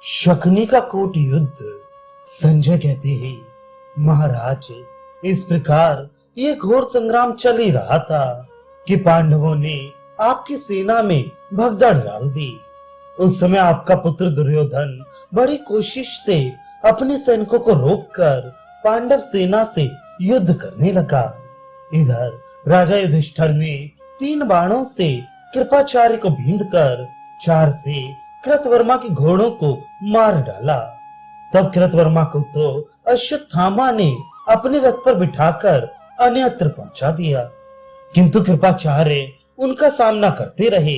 शकुनी का कूट युद्ध। संजय कहते हैं, महाराज, इस प्रकार ये घोर संग्राम चल ही रहा था कि पांडवों ने आपकी सेना में भगदड़ डाल दी। उस समय आपका पुत्र दुर्योधन बड़ी कोशिश से अपने सैनिकों को रोककर पांडव सेना से युद्ध करने लगा। इधर राजा युधिष्ठिर ने 3 बाणों से कृपाचार्य को बींधकर 4 से कृतवर्मा के घोड़ों को मार डाला। तब कृतवर्मा को तो अश्वत्थामा ने अपने रथ पर बिठाकर अन्यत्र पहुंचा दिया, किंतु कृपाचार्य उनका सामना करते रहे।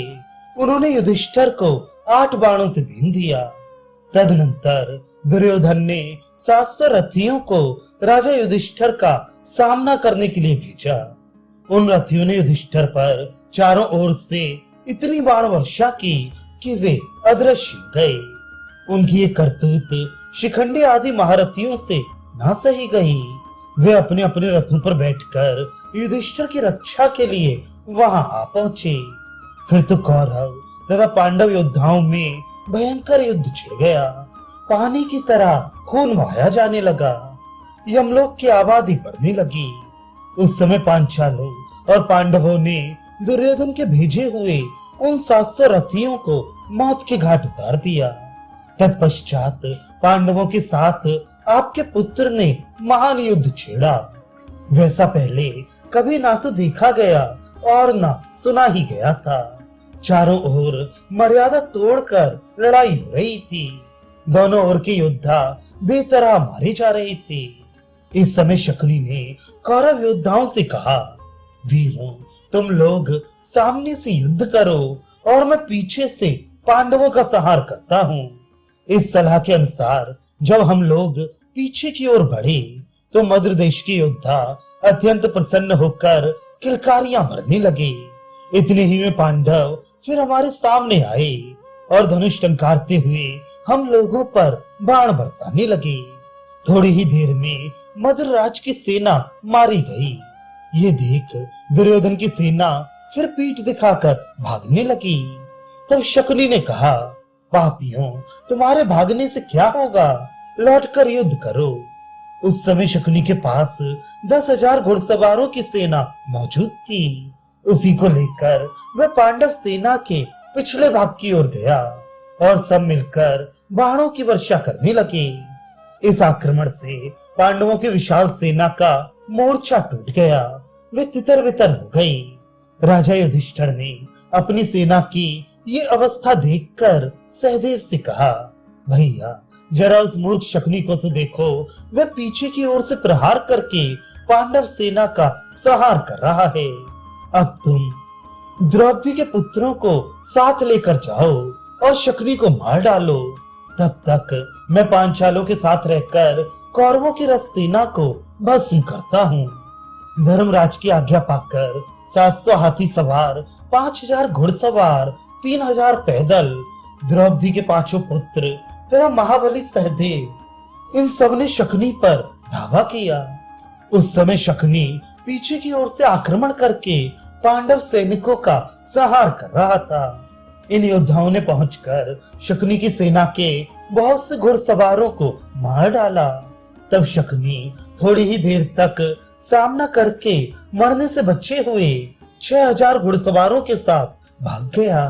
उन्होंने युधिष्ठिर को 8 बाणों से बींध दिया। तदनंतर दुर्योधन ने 700 रथियों को राजा युधिष्ठिर का सामना करने के लिए भेजा। उन रथियों ने युधिष्ठिर पर चारों ओर से इतनी बाण वर्षा की कि वे अदृश्य हो गए। उनकी ये करतूत शिखंडी आदि महारथियों से ना सही गई। वे अपने अपने रथों पर बैठकर युधिष्ठिर की रक्षा के लिए वहां आ पहुंचे। फिर तो कौरव तथा पांडव योद्धाओं में भयंकर युद्ध छिड़ गया। पानी की तरह खून बहाया जाने लगा। यमलोक की आबादी बढ़ने लगी। उस समय पांचालों और पांडवों ने दुर्योधन के भेजे हुए उन 700 रथियों को मौत के घाट उतार दिया। तत्पश्चात पांडवों के साथ आपके पुत्र ने महान युद्ध छेड़ा। वैसा पहले कभी ना तो देखा गया और ना सुना ही गया था। चारों ओर मर्यादा तोड़कर लड़ाई हो रही थी। दोनों ओर के योद्धा बेतरह मारे जा रहे थे। इस समय शकुनी ने कौरव योद्धाओं से कहा, वीरों, तुम लोग सामने से युद्ध करो और मैं पीछे से पांडवों का संहार करता हूँ। इस सलाह के अनुसार जब हम लोग पीछे की ओर बढ़े तो मद्र देश के योद्धा अत्यंत प्रसन्न होकर किलकारियां भरने लगे। इतने ही में पांडव फिर हमारे सामने आए और धनुष टंकारते हुए हम लोगों पर बाण बरसाने लगे। थोड़ी ही देर में मद्र राज की सेना मारी गई। ये देख दुर्योधन की सेना फिर पीठ दिखाकर भागने लगी। तब शकुनी ने कहा, पापियों, तुम्हारे भागने से क्या होगा, लौटकर युद्ध करो। उस समय शकुनी के पास 10,000 घुड़सवारों की सेना मौजूद थी। उसी को लेकर वह पांडव सेना के पिछले भाग की ओर गया और सब मिलकर बाणों की वर्षा करने लगे। इस आक्रमण से पांडवों की विशाल सेना का मोर्चा टूट गया। वे तितर बितर हो गई। राजा युधिष्ठिर ने अपनी सेना की ये अवस्था देखकर सहदेव से कहा, भैया, जरा उस मूर्ख शकुनी को तो देखो। वह पीछे की ओर से प्रहार करके पांडव सेना का संहार कर रहा है। अब तुम द्रौपदी के पुत्रों को साथ लेकर जाओ और शकुनी को मार डालो। तब तक मैं पांचालों के साथ रहकर कौरवों की रथ सेना को भस्म करता हूँ। धर्मराज की आज्ञा पाकर 700 हाथी सवार, 5000 घुड़सवार, 3000 पैदल, द्रौपदी के 5 पुत्र तथा महाबली सहदेव, इन सब ने शकुनी पर धावा किया। उस समय शकुनी पीछे की ओर से आक्रमण करके पांडव सैनिकों का संहार कर रहा था। इन योद्धाओं ने पहुंचकर शकुनी की सेना के बहुत से घुड़सवारों को मार डाला। तब शकुनी थोड़ी ही देर तक सामना करके मरने से बचे हुए 6000 घुड़सवारों के साथ भाग गया।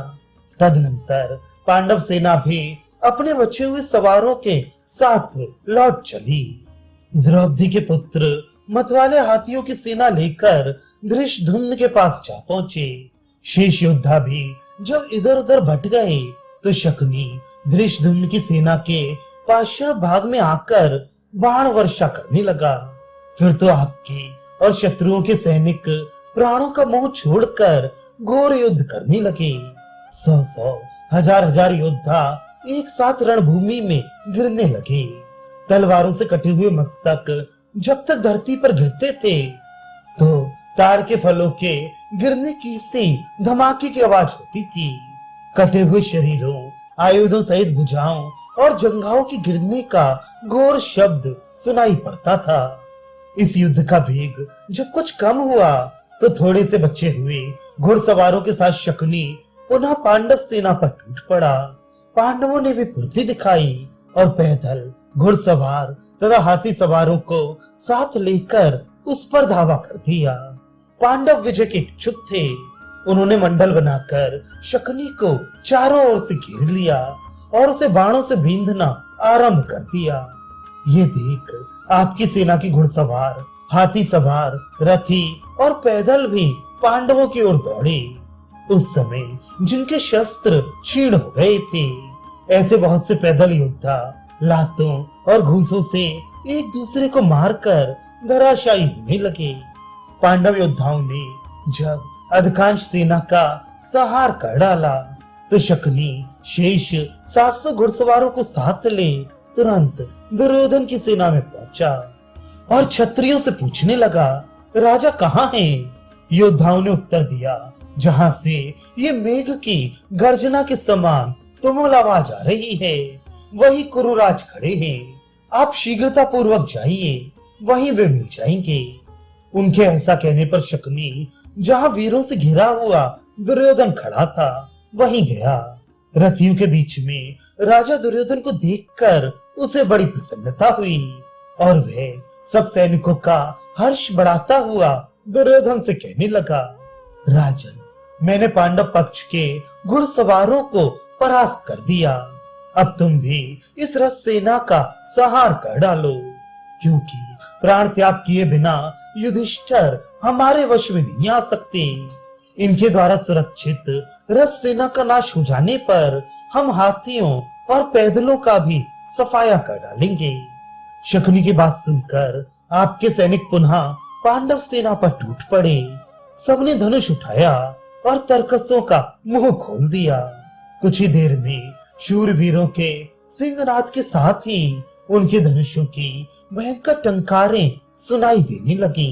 तदनंतर पांडव सेना भी अपने बचे हुए सवारों के साथ लौट चली। द्रौपदी के पुत्र मतवाले हाथियों की सेना लेकर धृष्टद्युम्न के पास जा पहुंचे। शेष योद्धा भी जब इधर उधर भट गए तो शकुनी धृष्टद्युम्न की सेना के पार्श्व भाग में आकर बाण वर्षा करने लगा। फिर तो आपके और शत्रुओं के सैनिक प्राणों का मोह छोड़कर घोर युद्ध करने लगे। 100-100, 1000-1000 योद्धा एक साथ रणभूमि में गिरने लगे। तलवारों से कटे हुए मस्तक जब तक धरती पर गिरते थे तो ताड़ के फलों के गिरने की सी धमाके की आवाज होती थी। कटे हुए शरीरों, आयुधों सहित भुजाओं और जंघाओं के गिरने का घोर शब्द सुनाई पड़ता था। इस युद्ध का वेग जब कुछ कम हुआ तो थोड़े से बचे हुए घुड़सवारों के साथ शकुनी पुनः पांडव सेना पर टूट पड़ा। पांडवों ने भी फुर्ती दिखाई और पैदल घुड़सवार तथा हाथी सवारों को साथ लेकर उस पर धावा कर दिया। पांडव विजय के इच्छुक थे। उन्होंने मंडल बनाकर शकुनी को चारों ओर से घेर लिया और उसे बाणों से बींधना आरंभ कर दिया। ये देख आपकी सेना की घुड़सवार, हाथी सवार, रथी और पैदल भी पांडवों की ओर दौड़े। उस समय जिनके शस्त्र क्षीण हो गए थे, ऐसे बहुत से पैदल योद्धा लातों और घूसों से एक दूसरे को मारकर धराशायी होने लगे। पांडव योद्धाओं ने जब अधिकांश सेना का संहार कर डाला तो शकुनी शेष 700 घुड़सवारों को साथ ले तुरंत दुर्योधन की सेना में पहुंचा और क्षत्रियों से पूछने लगा, राजा कहाँ हैं? योद्धाओं ने उत्तर दिया, जहां से ये मेघ की गर्जना के समान तुमुल आवाज आ रही है, वही कुरुराज खड़े हैं। आप शीघ्रता पूर्वक जाइए, वहीं वे मिल जाएंगे। उनके ऐसा कहने पर शकुनी जहां वीरों से घिरा हुआ दुर्योधन खड़ा था, वहीं गया। रथियों के बीच में राजा दुर्योधन को देखकर उसे बड़ी प्रसन्नता हुई और वह सब सैनिकों का हर्ष बढ़ाता हुआ दुर्योधन से कहने लगा, राजन, मैंने पांडव पक्ष के घुड़सवारों को परास्त कर दिया। अब तुम भी इस रथ सेना का संहार कर डालो, क्योंकि प्राण त्याग किए बिना युधिष्ठिर हमारे वश में नहीं आ सकते। इनके द्वारा सुरक्षित रथ सेना का नाश हो जाने पर हम हाथियों और पैदलों का भी सफाया कर डालेंगे। शकुनी की बात सुनकर आपके सैनिक पुनः पांडव सेना पर टूट पड़े। सबने धनुष उठाया और तरकसों का मुंह खोल दिया। कुछ ही देर में शूरवीरों के सिंहनाद के साथ ही उनके धनुषों की भयंकर टंकारें सुनाई देने लगी।